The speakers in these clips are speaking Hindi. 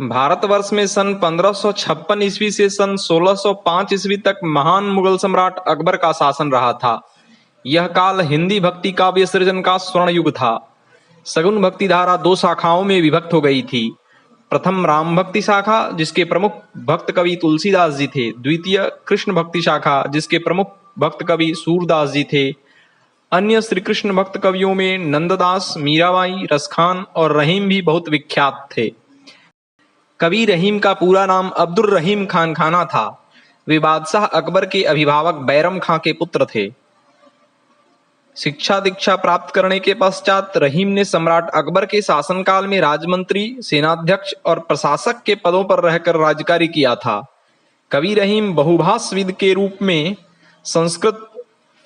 भारतवर्ष में सन 1556 ईस्वी से सन 1605 ईस्वी तक महान मुगल सम्राट अकबर का शासन रहा था। यह काल हिंदी भक्ति काव्य सृजन का स्वर्ण युग था। सगुन भक्ति धारा दो शाखाओं में विभक्त हो गई थी। प्रथम राम भक्ति शाखा, जिसके प्रमुख भक्त कवि तुलसीदास जी थे। द्वितीय कृष्ण भक्ति शाखा, जिसके प्रमुख भक्त कवि सूरदास जी थे। अन्य श्री कृष्ण भक्त कवियों में नंददास, मीराबाई, रसखान और रहीम भी बहुत विख्यात थे। कवि रहीम का पूरा नाम अब्दुल रहीम खान खाना था। वे बादशाह अकबर के अभिभावक बैरम खां के पुत्र थे। शिक्षा दीक्षा प्राप्त करने के पश्चात रहीम ने सम्राट अकबर के शासनकाल में राजमंत्री, सेनाध्यक्ष और प्रशासक के पदों पर रहकर राज्यकारी किया था। कवि रहीम बहुभाषाविद के रूप में संस्कृत,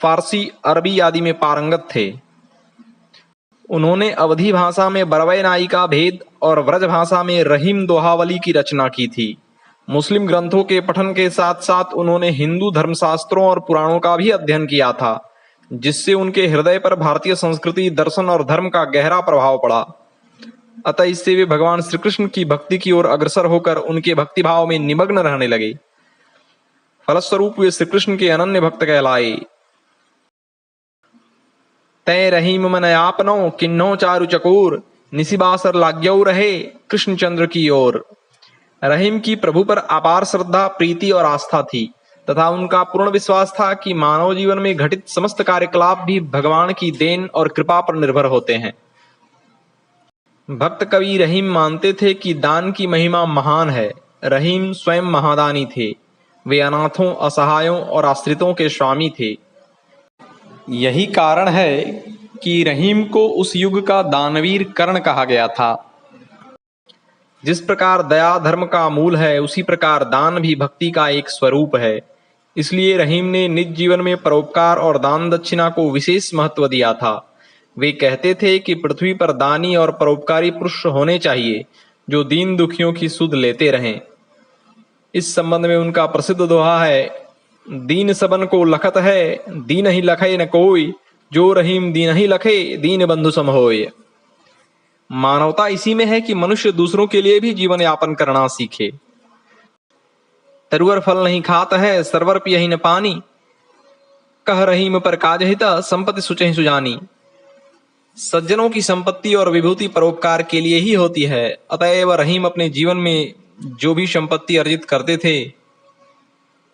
फारसी, अरबी आदि में पारंगत थे। उन्होंने अवधी भाषा में बरवै नायिका भेद और व्रज भाषा में रहीम दोहावली की रचना की थी। मुस्लिम ग्रंथों के पठन के साथ साथ उन्होंने हिंदू धर्मशास्त्रों और पुराणों का भी अध्ययन किया था, जिससे उनके हृदय पर भारतीय संस्कृति, दर्शन और धर्म का गहरा प्रभाव पड़ा। अतः इससे वे भगवान श्री कृष्ण की भक्ति की ओर अग्रसर होकर उनके भक्तिभाव में निमग्न रहने लगे। फलस्वरूप वे श्री कृष्ण के अनन्य भक्त कहलाए। तय रहीम मन आपनो किन्नो चारु चकोर, निशिबासर लाग्यौ रहे कृष्णचंद्र की ओर। रहीम की प्रभु पर अपार श्रद्धा, प्रीति और आस्था थी तथा उनका पूर्ण विश्वास था कि मानव जीवन में घटित समस्त कार्यकलाप भी भगवान की देन और कृपा पर निर्भर होते हैं। भक्त कवि रहीम मानते थे कि दान की महिमा महान है। रहीम स्वयं महादानी थे। वे अनाथों, असहायों और आश्रितों के स्वामी थे। यही कारण है कि रहीम को उस युग का दानवीर कर्ण कहा गया था। जिस प्रकार दया धर्म का मूल है, उसी प्रकार दान भी भक्ति का एक स्वरूप है। इसलिए रहीम ने निज जीवन में परोपकार और दान दक्षिणा को विशेष महत्व दिया था। वे कहते थे कि पृथ्वी पर दानी और परोपकारी पुरुष होने चाहिए, जो दीन दुखियों की सुध लेते रहें। इस संबंध में उनका प्रसिद्ध दोहा है, दीन सबन को लखत है, दीन ही लखे न कोई, जो रहीम दीन ही लखे, दीन बंधु सम होय। मानवता इसी में है कि मनुष्य दूसरों के लिए भी जीवन यापन करना सीखे। तरुअर फल नहीं खात है, सरवर पियहि न पानी, कह रहीम पर काज हिता, संपत्ति सुचहि सुजानी। सज्जनों की संपत्ति और विभूति परोपकार के लिए ही होती है। अतएव रहीम अपने जीवन में जो भी संपत्ति अर्जित करते थे,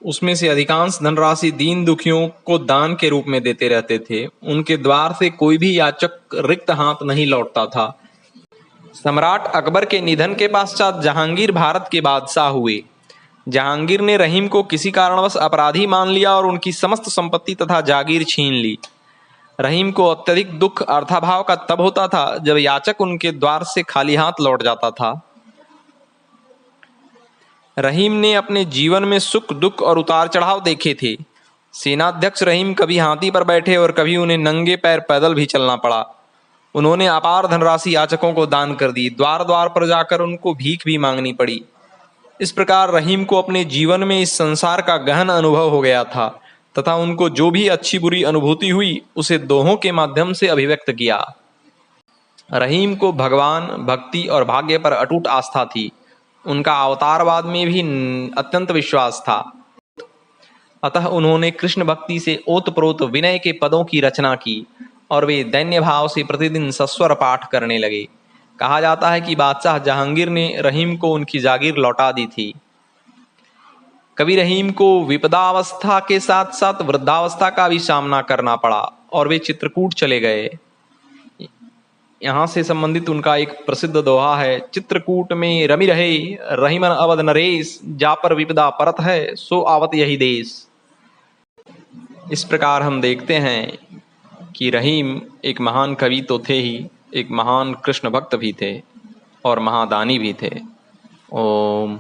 उसमें से अधिकांश धनराशि दीन दुखियों को दान के रूप में देते रहते थे। उनके द्वार से कोई भी याचक रिक्त हाथ नहीं लौटता था। सम्राट अकबर के निधन के पश्चात जहांगीर भारत के बादशाह हुए। जहांगीर ने रहीम को किसी कारणवश अपराधी मान लिया और उनकी समस्त संपत्ति तथा जागीर छीन ली। रहीम को अत्यधिक दुख अर्थाभाव का तब होता था जब याचक उनके द्वार से खाली हाथ लौट जाता था। रहीम ने अपने जीवन में सुख, दुख और उतार चढ़ाव देखे थे। सेनाध्यक्ष रहीम कभी हाथी पर बैठे और कभी उन्हें नंगे पैर पैदल भी चलना पड़ा। उन्होंने अपार धनराशि याचकों को दान कर दी। द्वार द्वार पर जाकर उनको भीख भी मांगनी पड़ी। इस प्रकार रहीम को अपने जीवन में इस संसार का गहन अनुभव हो गया था तथा उनको जो भी अच्छी बुरी अनुभूति हुई, उसे दोहों के माध्यम से अभिव्यक्त किया। रहीम को भगवान, भक्ति और भाग्य पर अटूट आस्था थी। उनका अवतारवाद में भी अत्यंत विश्वास था। अतः उन्होंने कृष्ण भक्ति से ओतप्रोत विनय के पदों की रचना की और वे दैन्य भाव से प्रतिदिन सस्वर पाठ करने लगे। कहा जाता है कि बादशाह जहांगीर ने रहीम को उनकी जागीर लौटा दी थी। कवि रहीम को विपदावस्था के साथ साथ वृद्धावस्था का भी सामना करना पड़ा और वे चित्रकूट चले गए। यहाँ से संबंधित उनका एक प्रसिद्ध दोहा है, चित्रकूट में रमि रहे रहीमन अवध नरेश, जा पर विपदा परत है, सो आवत यही देश। इस प्रकार हम देखते हैं कि रहीम एक महान कवि तो थे ही, एक महान कृष्ण भक्त भी थे और महादानी भी थे। ओम।